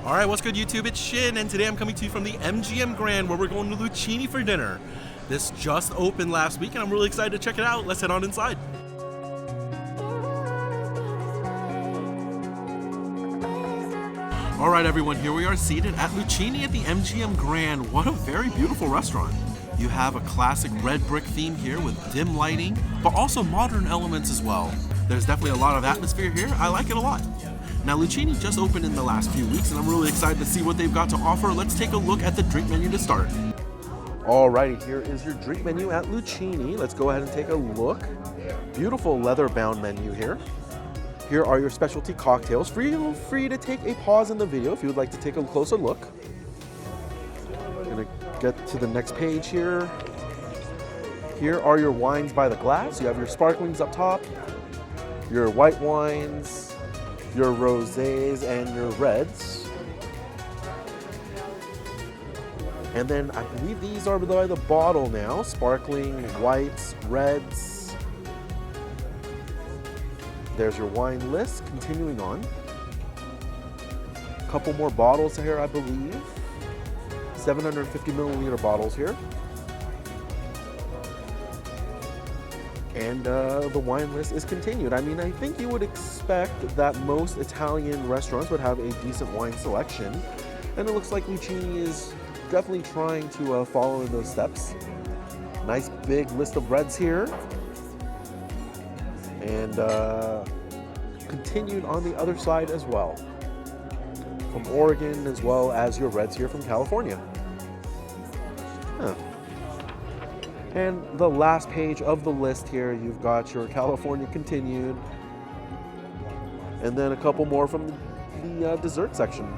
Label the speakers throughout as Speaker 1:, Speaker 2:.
Speaker 1: Alright, what's good YouTube? It's Shin, and today I'm coming to you from the MGM Grand where we're going to Luchini for dinner. This just opened last week and I'm really excited to check it out. Let's head on inside. Alright everyone, here we are seated at Luchini at the MGM Grand. What a very beautiful restaurant. You have a classic red brick theme here with dim lighting, but also modern elements as well. There's definitely a lot of atmosphere here. I like it a lot. Now Luchini just opened in the last few weeks and I'm really excited to see what they've got to offer. Let's take a look at the drink menu to start. Alrighty, here is your drink menu at Luchini. Let's go ahead and take a look. Beautiful leather-bound menu here. Here are your specialty cocktails. Feel free to take a pause in the video if you would like to take a closer look. I'm gonna get to the next page here. Here are your wines by the glass. You have your sparklings up top, your white wines, your rosés, and your reds. And then I believe these are by the bottle now. Sparkling, whites, reds. There's your wine list. Continuing on. A couple more bottles here, I believe. 750 milliliter bottles here. And the wine list is continued. I mean, I think you would expect that most Italian restaurants would have a decent wine selection. And it looks like Luchini is definitely trying to follow in those steps. Nice big list of reds here. And continued on the other side as well. From Oregon as well as your reds here from California. Huh. And the last page of the list here, you've got your California continued. And then a couple more from the dessert section.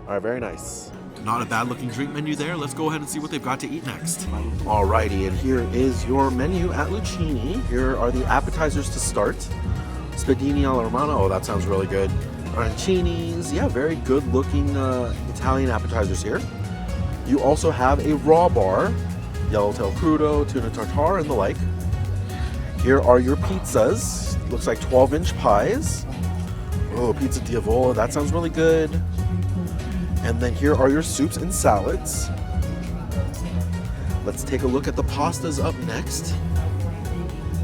Speaker 1: All right, very nice. Not a bad looking drink menu there. Let's go ahead and see what they've got to eat next. Alrighty, and here is your menu at Luchini. Here are the appetizers to start. Spadini alla Romana, oh that sounds really good. Arancinis, yeah, very good looking Italian appetizers here. You also have a raw bar, yellowtail crudo, tuna tartare, and the like. Here are your pizzas. Looks like 12-inch pies. Oh, pizza diavola, that sounds really good. And then here are your soups and salads. Let's take a look at the pastas up next.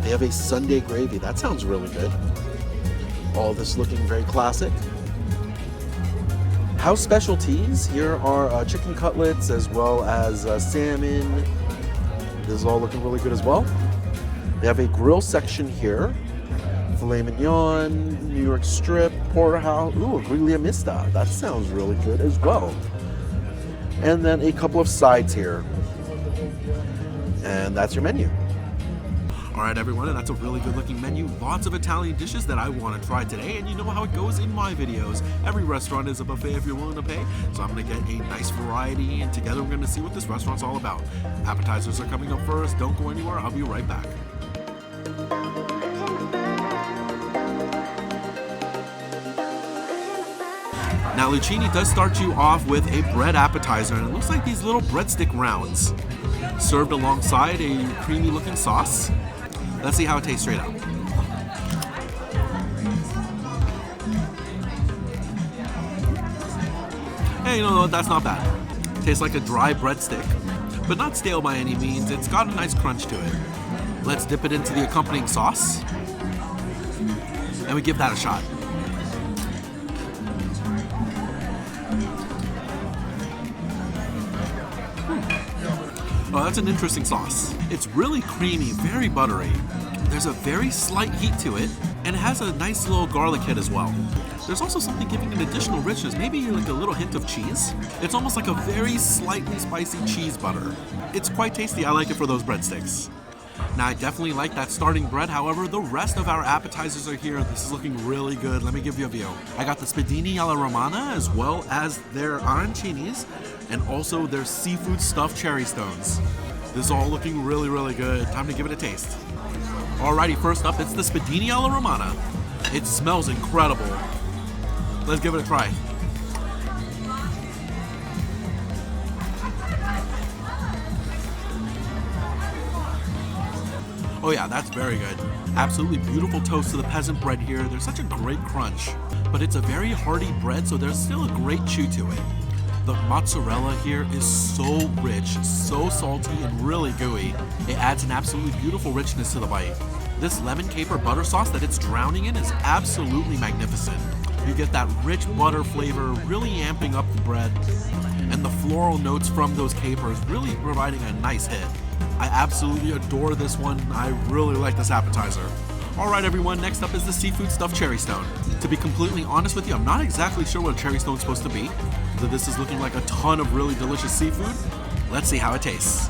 Speaker 1: They have a Sunday gravy. That sounds really good. All this looking very classic. House specialties. Here are chicken cutlets as well as salmon. This is all looking really good as well. They have a grill section here. Filet mignon, New York strip, porterhouse. Ooh, a griglia mista. That sounds really good as well. And then a couple of sides here. And that's your menu. All right, everyone, and that's a really good looking menu. Lots of Italian dishes that I want to try today, and you know how it goes in my videos. Every restaurant is a buffet if you're willing to pay, so I'm going to get a nice variety, and together we're going to see what this restaurant's all about. Appetizers are coming up first. Don't go anywhere. I'll be right back. Now, Luchini does start you off with a bread appetizer, and it looks like these little breadstick rounds served alongside a creamy looking sauce. Let's see how it tastes straight up. Hey, you know what? That's not bad. Tastes like a dry breadstick, but not stale by any means. It's got a nice crunch to it. Let's dip it into the accompanying sauce, and we give that a shot. Oh, that's an interesting sauce. It's really creamy, very buttery. There's a very slight heat to it, and it has a nice little garlic hit as well. There's also something giving an additional richness, maybe like a little hint of cheese. It's almost like a very slightly spicy cheese butter. It's quite tasty. I like it for those breadsticks. Now, I definitely like that starting bread. However, the rest of our appetizers are here. This is looking really good. Let me give you a view. I got the Spadini alla Romana as well as their arancinis and also their seafood stuffed cherry stones. This is all looking really, really good. Time to give it a taste. Alrighty, first up, it's the Spadini alla Romana. It smells incredible. Let's give it a try. Oh yeah, that's very good. Absolutely beautiful toast to the peasant bread here. There's such a great crunch.
Speaker 2: but it's a very hearty bread, so there's still a great chew to it. The mozzarella here is so rich, so salty, and really gooey. It adds an absolutely beautiful richness to the bite. This lemon caper butter sauce that it's drowning in is absolutely magnificent. You get that rich butter flavor really amping up the bread, and the floral notes from those capers really providing a nice hit. I absolutely adore this one. I really like this appetizer. Alright everyone, next up is the seafood stuffed cherry stone. To be completely honest with you, I'm not exactly sure what a cherry stone is supposed to be. So this is looking like a ton of really delicious seafood. Let's see how it tastes.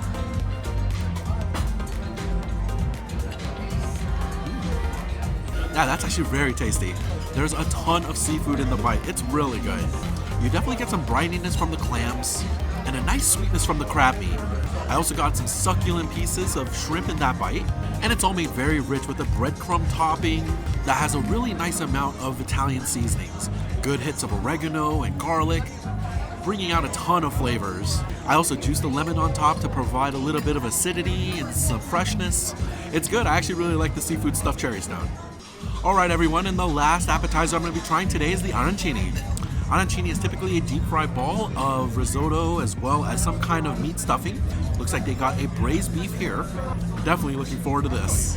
Speaker 2: Yeah, that's actually very tasty. There's a ton of seafood in the bite. It's really good. You definitely get some brininess from the clams and a nice sweetness from the crab meat. I also got some succulent pieces of shrimp in that bite, and it's all made very rich with a breadcrumb topping that has a really nice amount of Italian seasonings. Good hits of oregano and garlic, bringing out a ton of flavors. I also juiced the lemon on top to provide a little bit of acidity and some freshness. It's good. I actually really like the seafood stuffed cherry stone. Alright everyone, and the last appetizer I'm going to be trying today is the arancini. Arancini is typically a deep fried ball of risotto as well as some kind of meat stuffing. Looks like they got a braised beef here. Definitely looking forward to this.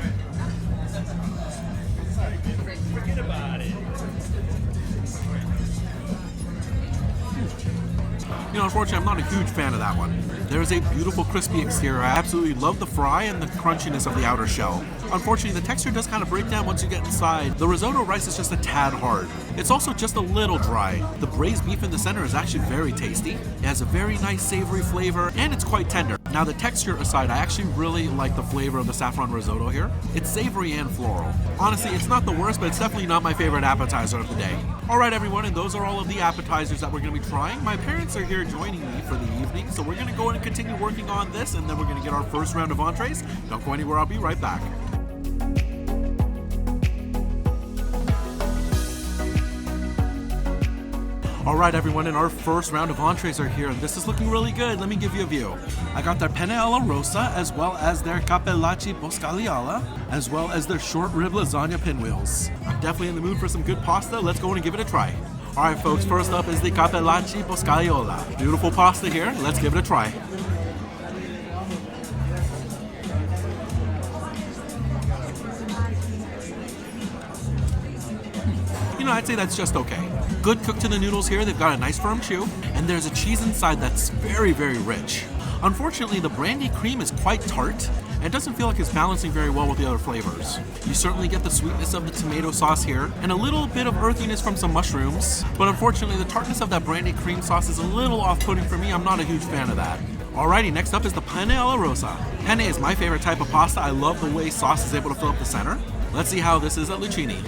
Speaker 2: You know, unfortunately, I'm not a huge fan of that one. There is a beautiful crispy exterior. I absolutely love the fry and the crunchiness of the outer shell. Unfortunately, the texture does kind of break down once you get inside. The risotto rice is just a tad hard. It's also just a little dry. The braised beef in the center is actually very tasty. It has a very nice savory flavor, and it's quite tender. Now, the texture aside, I actually really like the flavor of the saffron risotto here. It's savory and floral. Honestly, it's not the worst, but it's definitely not my favorite appetizer of the day. Alright everyone, and those are all of the appetizers that we're going to be trying. My parents are here joining me for the evening, so we're going to go and continue working on this, and then we're going to get our first round of entrees. Don't go anywhere, I'll be right back. Alright everyone, and our first round of entrees are here, and this is looking really good. Let me give you a view. I got their penne alla rosa, as well as their cappellacci boscaioli, as well as their short rib lasagna pinwheels. I'm definitely in the mood for some good pasta. Let's go and give it a try. Alright folks, first up is the cappellacci boscaioli. Beautiful pasta here, let's give it a try. You know, I'd say that's just okay. Good cook to the noodles here, they've got a nice firm chew, and there's a cheese inside that's very, very rich. Unfortunately, the brandy cream is quite tart, and it doesn't feel like it's balancing very well with the other flavors. You certainly get the sweetness of the tomato sauce here, and a little bit of earthiness from some mushrooms, but unfortunately the tartness of that brandy cream sauce is a little off-putting for me. I'm not a huge fan of that. Alrighty, next up is the penne alla rosa. Penne is my favorite type of pasta. I love the way sauce is able to fill up the center. Let's see how this is at Luchini.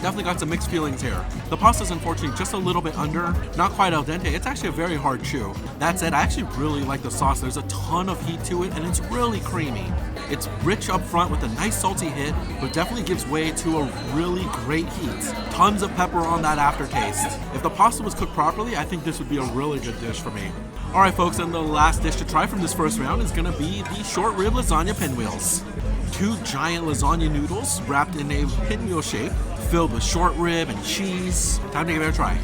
Speaker 2: Definitely got some mixed feelings here. The pasta's unfortunately just a little bit under, not quite al dente. It's actually a very hard chew. That said, I actually really like the sauce. There's a ton of heat to it, and it's really creamy. It's rich up front with a nice salty hit, but definitely gives way to a really great heat. Tons of pepper on that aftertaste. If the pasta was cooked properly, I think this would be a really good dish for me. Alright folks, and the last dish to try from this first round is gonna be the short rib lasagna pinwheels. 2 giant lasagna noodles wrapped in a pinwheel shape, filled with short rib and cheese. Time to give it a try.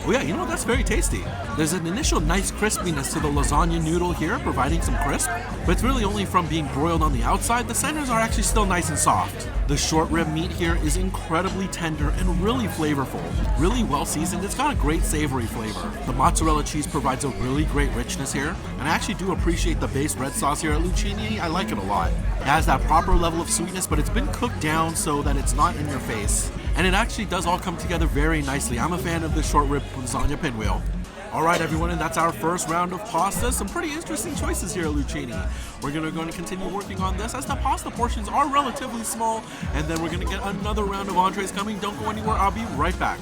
Speaker 2: Oh yeah, you know, that's very tasty. There's an initial nice crispiness to the lasagna noodle here, providing some crisp, but it's really only from being broiled on the outside. The centers are actually still nice and soft. The short rib meat here is incredibly tender and really flavorful. Really well seasoned. It's got a great savory flavor. The mozzarella cheese provides a really great richness here, and I actually do appreciate the base red sauce here at Luchini. I like it a lot. It has that proper level of sweetness, but it's been cooked down so that it's not in your face. And it actually does all come together very nicely. I'm a fan of the short rib lasagna pinwheel. Alright everyone, and that's our first round of pasta. Some pretty interesting choices here at Luchini. We're going to continue working on this as the pasta portions are relatively small, and then we're going to get another round of entrees coming. Don't go anywhere, I'll be right back.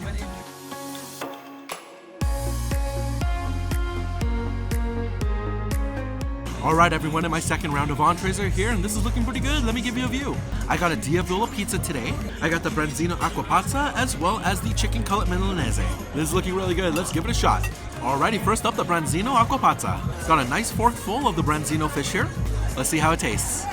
Speaker 2: Alright everyone, in my second round of entrees are here, and this is looking pretty good. Let me give you a view. I got a Diavola pizza today. I got the branzino acqua pazza, as well as the chicken cutlet milanese. This is looking really good. Let's give it a shot. Alrighty, first up, the branzino acqua pazza. It's got a nice fork full of the branzino fish here. Let's see how it tastes.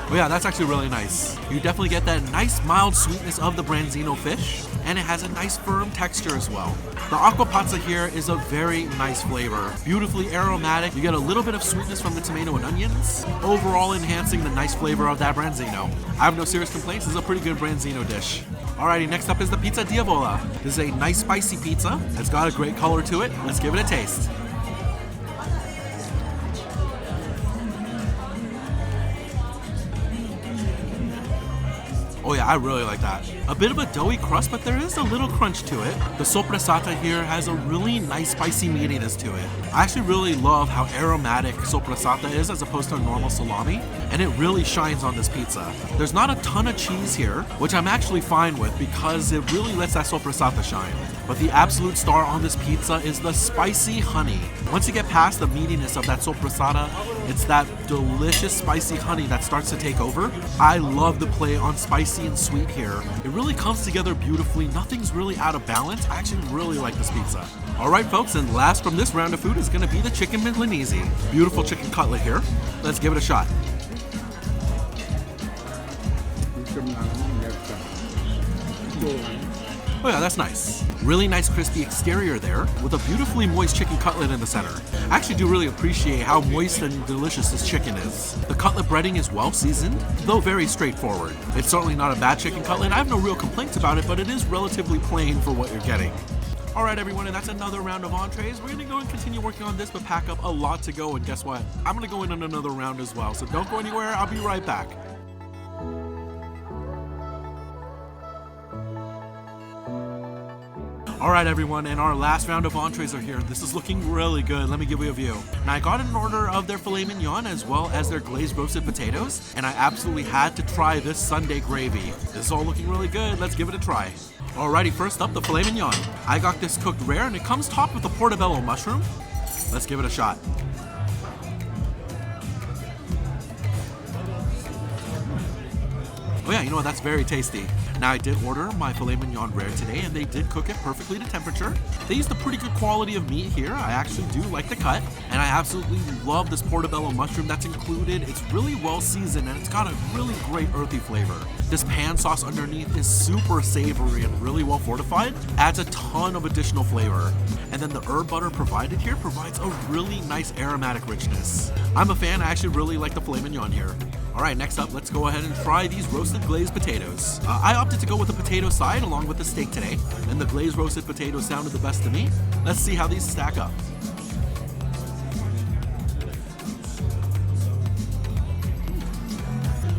Speaker 2: Oh yeah, that's actually really nice. You definitely get that nice mild sweetness of the branzino fish, and it has a nice firm texture as well. The acqua pazza here is a very nice flavor. Beautifully aromatic. You get a little bit of sweetness from the tomato and onions, overall enhancing the nice flavor of that branzino. I have no serious complaints. This is a pretty good branzino dish. Alrighty, next up is the pizza Diavola. This is a nice spicy pizza. It's got a great color to it. Let's give it a taste. Oh yeah, I really like that. A bit of a doughy crust, but there is a little crunch to it. The sopressata here has a really nice spicy meatiness to it. I actually really love how aromatic sopressata is as opposed to a normal salami, and it really shines on this pizza. There's not a ton of cheese here, which I'm actually fine with because it really lets that sopressata shine. But the absolute star on this pizza is the spicy honey. Once you get past the meatiness of that sopressata, it's that delicious spicy honey that starts to take over. I love the play on spicy and sweet here. It really comes together beautifully. Nothing's really out of balance. I actually really like this pizza. Alright folks, and last from this round of food is going to be the chicken milanese. Beautiful chicken cutlet here. Let's give it a shot. Oh yeah, that's nice. Really nice crispy exterior there with a beautifully moist chicken cutlet in the center. I actually do really appreciate how moist and delicious this chicken is. The cutlet breading is well seasoned, though very straightforward. It's certainly not a bad chicken cutlet. I have no real complaints about it, but it is relatively plain for what you're getting. Alright everyone, and that's another round of entrees. We're gonna go and continue working on this, but pack up a lot to go, and guess what? I'm gonna go in on another round as well, so don't go anywhere, I'll be right back. Alright everyone, and our last round of entrees are here. This is looking really good. Let me give you a view. Now I got an order of their filet mignon as well as their glazed roasted potatoes, and I absolutely had to try this Sunday gravy. This is all looking really good. Let's give it a try. Alrighty, first up, the filet mignon. I got this cooked rare, and it comes topped with a portobello mushroom. Let's give it a shot. Oh yeah, you know what, that's very tasty. Now I did order my filet mignon rare today, and they did cook it perfectly to temperature. They used a pretty good quality of meat here. I actually do like the cut, and I absolutely love this portobello mushroom that's included. It's really well seasoned, and it's got a really great earthy flavor. This pan sauce underneath is super savory and really well fortified, adds a ton of additional flavor. And then the herb butter provided here provides a really nice aromatic richness. I'm a fan. I actually really like the filet mignon here. Alright, next up, let's go ahead and try these roasted glazed potatoes. I opted to go with the potato side along with the steak today, and the glazed roasted potatoes sounded the best to me. Let's see how these stack up.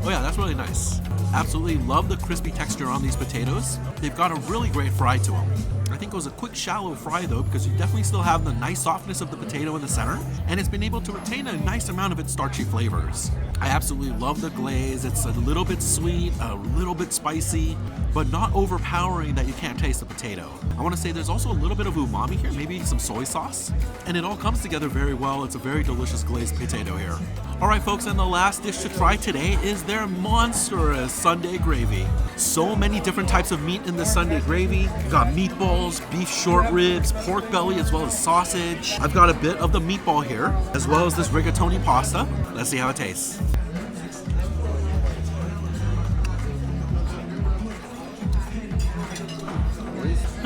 Speaker 2: Oh yeah, that's really nice. Absolutely love the crispy texture on these potatoes. They've got a really great fry to them. I think it was a quick shallow fry though, because you definitely still have the nice softness of the potato in the center, and it's been able to retain a nice amount of its starchy flavors. I absolutely love the glaze. It's a little bit sweet, a little bit spicy, but not overpowering that you can't taste the potato. I want to say there's also a little bit of umami here, maybe some soy sauce, and it all comes together very well. It's a very delicious glazed potato here. Alright folks, and the last dish to try today is their monstrous Sunday gravy. So many different types of meat in this Sunday gravy. You got meatballs, beef short ribs, pork belly, as well as sausage. I've got a bit of the meatball here, as well as this rigatoni pasta. Let's see how it tastes.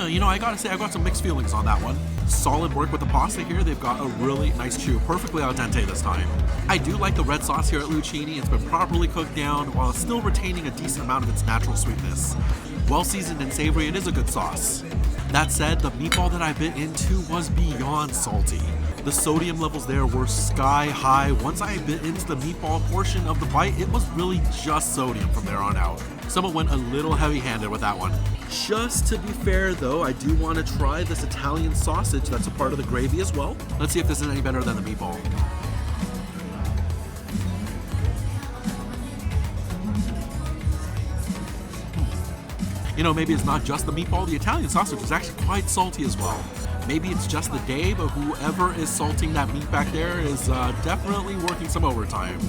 Speaker 2: You know, I gotta say, I got some mixed feelings on that one. Solid work with the pasta here. They've got a really nice chew, perfectly al dente this time. I do like the red sauce here at Luchini. It's been properly cooked down while still retaining a decent amount of its natural sweetness. Well seasoned and savory, it is a good sauce. That said, the meatball that I bit into was beyond salty. The sodium levels there were sky high. Once I bit into the meatball portion of the bite, it was really just sodium from there on out. Someone went a little heavy-handed with that one. Just to be fair though, I do want to try this Italian sausage that's a part of the gravy as well. Let's see if this is any better than the meatball. You know, maybe it's not just the meatball. The Italian sausage is actually quite salty as well. Maybe it's just the day, but whoever is salting that meat back there is definitely working some overtime.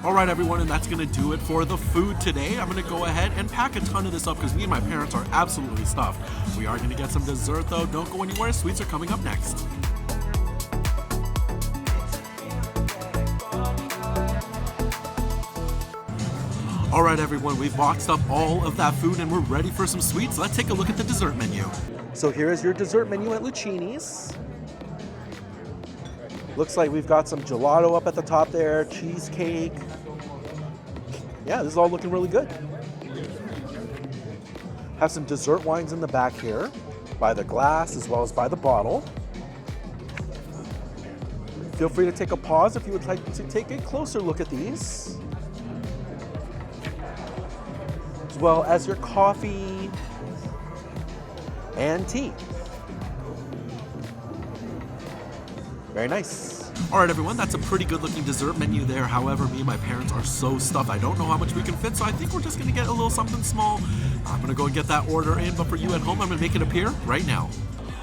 Speaker 2: All right, everyone, and that's going to do it for the food today. I'm going to go ahead and pack a ton of this up because me and my parents are absolutely stuffed. We are going to get some dessert, though. Don't go anywhere. Sweets are coming up next. All right, everyone, we've boxed up all of that food and we're ready for some sweets. Let's take a look at the dessert menu.
Speaker 1: So here is your dessert menu at Luchini's. Looks like we've got some gelato up at the top there, cheesecake. Yeah, this is all looking really good. Have some dessert wines in the back here, by the glass as well as by the bottle. Feel free to take a pause if you would like to take a closer look at these. As well as your coffee and tea. Very nice.
Speaker 2: All right, everyone, that's a pretty good looking dessert menu there. However, me and my parents are so stuffed. I don't know how much we can fit, so I think we're just gonna get a little something small. I'm gonna go and get that order in, but for you at home, I'm gonna make it appear right now.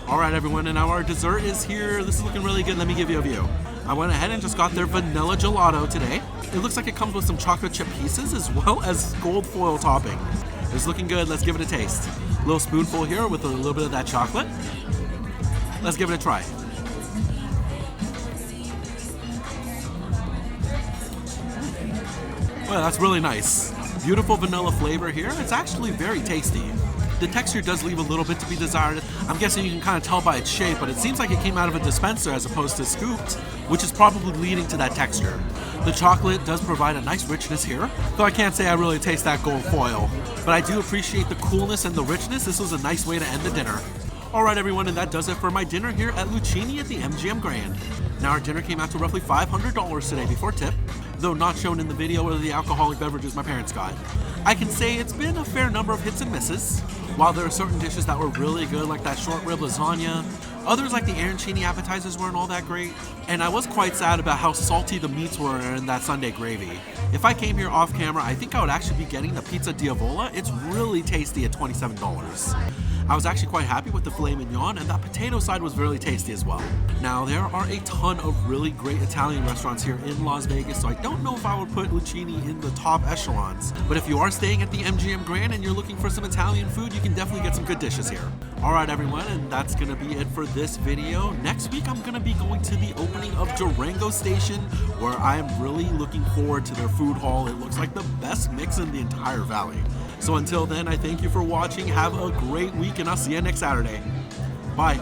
Speaker 2: All right, everyone, and now our dessert is here. This is looking really good. Let me give you a view. I went ahead and just got their vanilla gelato today. It looks like it comes with some chocolate chip pieces as well as gold foil topping. It's looking good. Let's give it a taste. A little spoonful here with a little bit of that chocolate. Let's give it a try. Well, that's really nice. Beautiful vanilla flavor here. It's actually very tasty. The texture does leave a little bit to be desired. I'm guessing you can kind of tell by its shape, but it seems like it came out of a dispenser as opposed to scooped, which is probably leading to that texture. The chocolate does provide a nice richness here, though I can't say I really taste that gold foil. But I do appreciate the coolness and the richness. This was a nice way to end the dinner. All right, everyone, and that does it for my dinner here at Luchini at the MGM Grand. Now, our dinner came out to roughly $500 today before tip, though not shown in the video or the alcoholic beverages my parents got. I can say it's been a fair number of hits and misses. While there are certain dishes that were really good, like that short rib lasagna, others like the arancini appetizers weren't all that great, and I was quite sad about how salty the meats were in that Sunday gravy. If I came here off camera, I think I would actually be getting the pizza diavola. It's really tasty at $27. I was actually quite happy with the filet mignon, and that potato side was really tasty as well. Now, there are a ton of really great Italian restaurants here in Las Vegas, so I don't know if I would put Luchini in the top echelons. But if you are staying at the MGM Grand and you're looking for some Italian food, you can definitely get some good dishes here. All right, everyone, and that's gonna be it for this video. Next week, I'm gonna be going to the opening of Durango Station, where I am really looking forward to their food hall. It looks like the best mix in the entire valley. So until then, I thank you for watching. Have a great week, and I'll see you next Saturday. Bye.